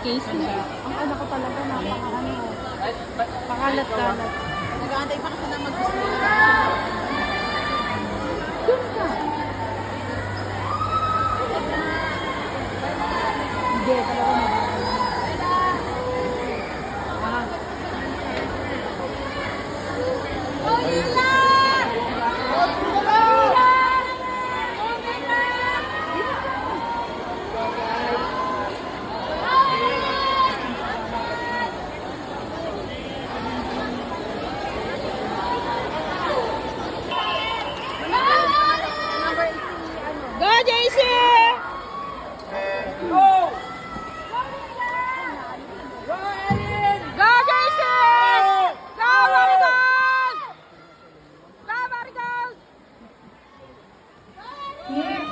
Casey. Ang ano ko talaga, napaka-ano. Pakalat-kalat. Nag-aantay pa kasi na mag-gusto. Doon ka. Hindi, talaga Go, JC! Go! Go, JC! Go, Maricol! Go, Maricol! Here,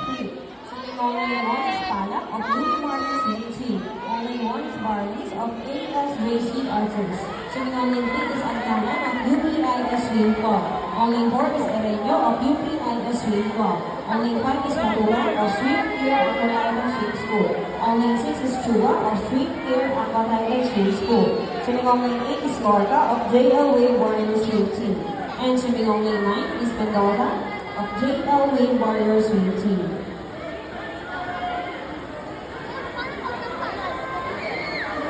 singing only one is Palak of Blue Martins JC. Only one is Barley's of ASJC Archers. Singing only three is Antanan of UPIS Swim Club. Only four is Ereño of UPIS Swim Club. Only five is Patulan of Swim Pier Aquatic Swim School. Only six is Chua of Swim Pier Aquatic Swim School. Swimming only eight is Lorca of JL Wave Warrior Swim Team. And swimming only nine is Mendoza of JL Wave Warrior Swim Team.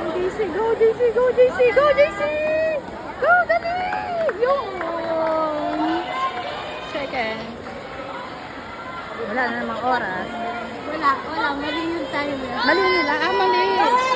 Go, JC! Go, JC! Go, JC! Go, JC! Go, dali! Yun! Second. Wala na namang oras. Wala. Mali yung time. Mali nila. Mali.